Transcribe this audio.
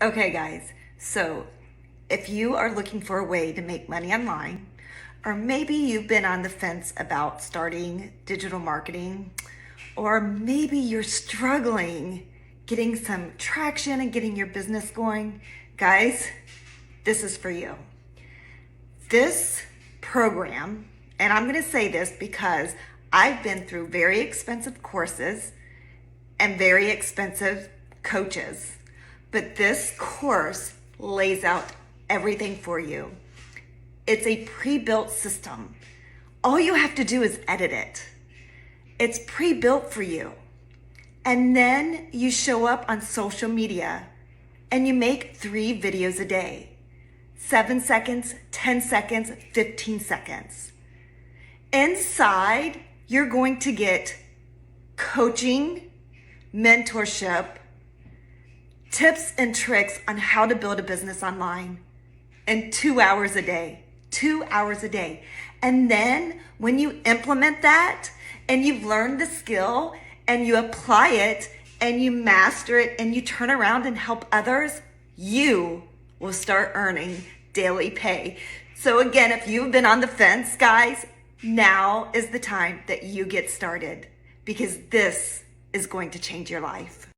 Okay, guys, so if you are looking for a way to make money online, or maybe you've been on the fence about starting digital marketing, or maybe you're struggling getting some traction and getting your business going, guys, this is for you. This program, and I'm going to say this because I've been through very expensive courses and very expensive coaches, but this course lays out everything for you. It's a pre-built system. All you have to do is edit it. It's pre-built for you. And then you show up on social media and you make 3 videos a day. 7 seconds, 10 seconds, 15 seconds. Inside, you're going to get coaching, mentorship, tips and tricks on how to build a business online in 2 hours a day. 2 hours a day. And then when you implement that and you've learned the skill and you apply it and you master it and you turn around and help others, you will start earning daily pay. So again, if you've been on the fence, guys, now is the time that you get started because this is going to change your life.